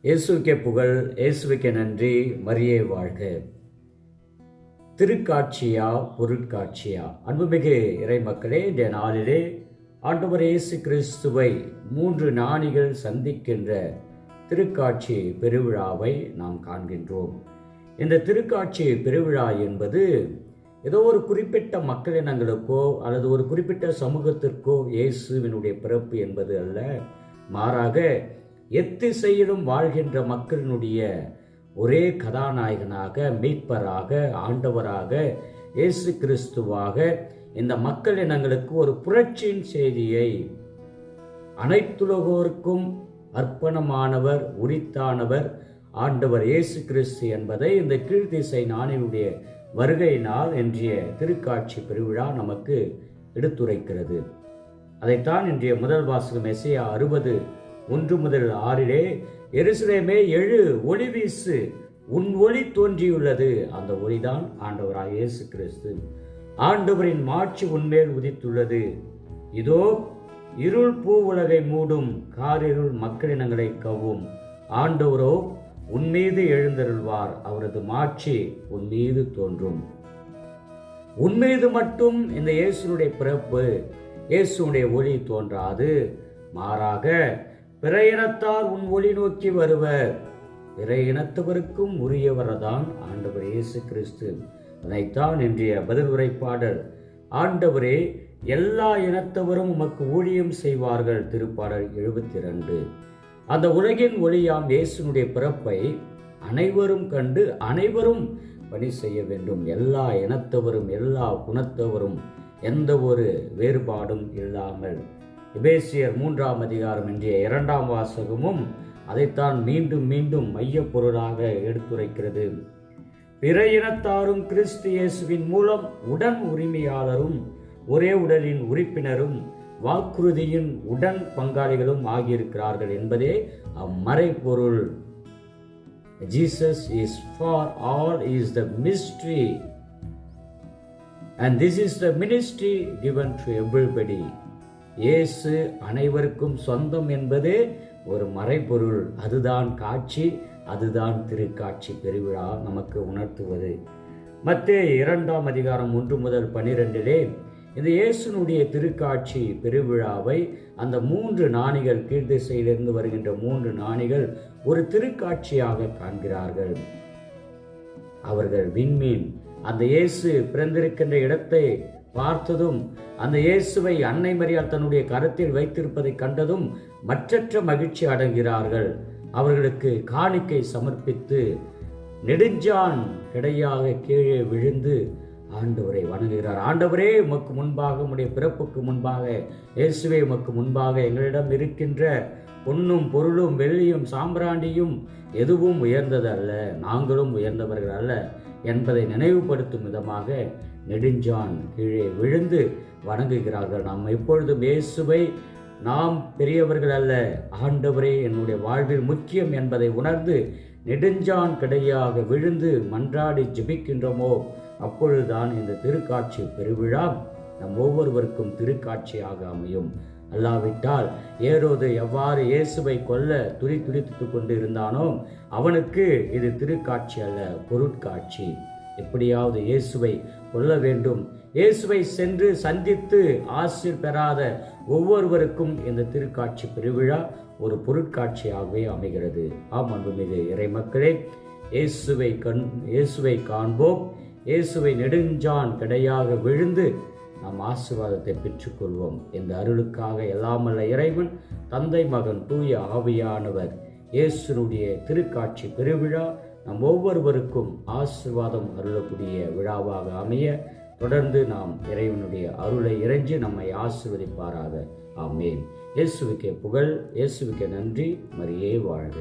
இயேசுவுக்கே புகழ், இயேசுவுக்கே நன்றி, மரியே வாழ்க. திருக்காட்சியா பொருட்காட்சியா? அன்புமிகு இறை மக்களே, இந்த நாளிலே ஆண்டவர் இயேசு கிறிஸ்துவை 3 ஞானிகள் சந்திக்கின்ற திருக்காட்சி பெருவிழாவை நாம் காண்கின்றோம். இந்த திருக்காட்சி பெருவிழா என்பது ஏதோ ஒரு குறிப்பிட்ட மக்களினங்களுக்கோ அல்லது ஒரு குறிப்பிட்ட சமூகத்திற்கோ இயேசுவினுடைய பிறப்பு என்பது அல்ல. மாறாக எத்திசையிலும் வாழ்கின்ற மக்களினுடைய ஒரே கதாநாயகனாக, மீட்பராக, ஆண்டவராக, இயேசு கிறிஸ்துவாக இந்த மக்கள் இனங்களுக்கு ஒரு புரட்சியின் செய்தியை, அனைத்துலகோருக்கும் அர்ப்பணமானவர், உரித்தானவர் ஆண்டவர் இயேசு கிறிஸ்து என்பதை இந்த கீழ்த்திசை ஞானியுடைய வருகையினால் இன்றைய திருக்காட்சி பெருவிழா நமக்கு எடுத்துரைக்கிறது. அதைத்தான் இன்றைய முதல் வாசகம் எசையா 60:1-6 எருசலேமே எழு, ஒளி வீசு, உன் ஒளி தோன்றியுள்ளது. அந்த ஒளிதான் ஆண்டவராக இயேசு கிறிஸ்து. ஆண்டவரின் மாட்சி உன்மேல் உதித்துள்ளது. இதோ இருள் பூ உலகை மூடும், காரிருள் மக்களினங்களை கவ்வும். ஆண்டவரோ உன்மீது எழுந்தருள்வார், அவரது மாட்சி உன் மீது தோன்றும். உன்மீது மட்டும் இந்த இயேசுனுடைய பிறப்பு, இயேசுடைய ஒளி தோன்றாது. மாறாக பிற இனத்தார் உன் ஒளி நோக்கி வருவர். பிற இனத்தவருக்கும் உரியவர்தான் ஆண்டவர் இயேசு கிறிஸ்து. அதைத்தான் இன்றைய பதில் உரைப்பாடல், ஆண்டவரே எல்லா இனத்தவரும் உமக்கு ஊழியம் செய்வார்கள், திருப்பாடல் 72. அந்த உலகின் ஒளியாம் இயேசுனுடைய பிறப்பை அனைவரும் கண்டு அனைவரும் பணி செய்ய வேண்டும். எல்லா இனத்தவரும், எல்லா குணத்தவரும், எந்த ஒரு வேறுபாடும் இல்லாமல். எபேசியர் 3ஆம் அதிகாரம் இன்றைய 2ஆம் வாசகமும் அதைத்தான் மீண்டும் மீண்டும் மைய பொருளாக எடுத்துரைக்கிறது. பிற இனத்தாரும் கிறிஸ்து இயேசுவின் மூலம் உடன் உரிமையாளரும், ஒரே உடலின் உறுப்பினரும், வாக்குறுதியின் உடன் பங்காளிகளும் ஆகியிருக்கிறார்கள் என்பதே அம்மறைப்பொருள். Jesus is for all is the mystery and this is the ministry given to everybody. இயேசு அனைவருக்கும் சொந்தம் என்பது ஒரு மறைபொருள். அதுதான் காட்சி, அதுதான் திருக்காட்சி பெருவிழா நமக்கு உணர்த்துவது. மத்தேயு 2ஆம் அதிகாரம் 1-12 இந்த இயேசுனுடைய திருக்காட்சி பெருவிழாவை அந்த 3 ஞானிகள், கீழ்திசையிலிருந்து வருகின்ற 3 ஞானிகள் ஒரு திருக்காட்சியாக காண்கிறார்கள். அவர்கள் விண்மீன் அந்த இயேசு பிறந்திருக்கின்ற இடத்தை பார்த்ததும், அந்த இயேசுவை அன்னை மரியாள் தன்னுடைய கரத்தில் வைத்திருப்பதை கண்டதும் மற்றற்ற மகிழ்ச்சி அடைகிறார்கள். அவர்களுக்கு காணிக்கை சமர்ப்பித்து நெடுஞ்சான் கிடையாக கீழே விழுந்து ஆண்டவரை வணங்குகிறார். ஆண்டவரே, உமக்கு முன்பாக, உம்முடைய பிறப்புக்கு முன்பாக, இயேசுவே உமக்கு முன்பாக எங்களிடம் இருக்கின்ற பொன்னும் பொருளும் வெள்ளியும் சாம்பிராண்டியும் எதுவும் உயர்ந்தது அல்ல, நாங்களும் உயர்ந்தவர்கள் அல்ல என்பதை நினைவுபடுத்தும் விதமாக நெடுஞ்சான் கீழே விழுந்து வணங்குகிறார்கள். நாம் எப்பொழுதும் இயேசுவை நாம் பெரியவர்கள் அல்ல, ஆண்டவரே என்னுடைய வாழ்வில் முக்கியம் என்பதை உணர்ந்து நெடுஞ்சான் கிடையாக விழுந்து மன்றாடி ஜெபிக்கின்றோமோ, அப்பொழுதுதான் இந்த திருக்காட்சி பெருவிழா நம் ஒவ்வொருவருக்கும் திருக்காட்சியாக அமையும். அல்லாவிட்டால் ஏரோது எவ்வாறு இயேசுவை கொல்ல துடித்துடித்துக் கொண்டு இருந்தானோ, அவனுக்கு இது திருக்காட்சி அல்ல, பொருட்காட்சி. எப்படியாவது இயேசுவை கொல்ல வேண்டும். இயேசுவை சென்று சந்தித்து ஆசீர் பெறாத ஒவ்வொருவருக்கும் இந்த திருக்காட்சி பெருவிழா ஒரு பொருட்காட்சியாகவே அமைகிறது. ஆம் அன்புமிகு இறை மக்களே, இயேசுவை காண்போம். இயேசுவை நெடுஞ்சான் கிடையாக விழுந்து நாம் ஆசீர்வாதத்தை பெற்றுக்கொள்வோம். இந்த அருளுக்காக எல்லாமல்ல இறைவன், தந்தை, மகன், தூய ஆவியானவர் இயேசுனுடைய திருக்காட்சி பெருவிழா நம் ஒவ்வொருவருக்கும் ஆசீர்வாதம் அருளக்கூடிய விழாவாக அமைய தொடர்ந்து நாம் இறைவனுடைய அருளை இறைஞ்சி நம்மை ஆசீர்வதிப்பாராக. ஆமேன். இயேசுவுக்கே புகழ், இயேசுவுக்கே நன்றி, மரியே வாழ்க.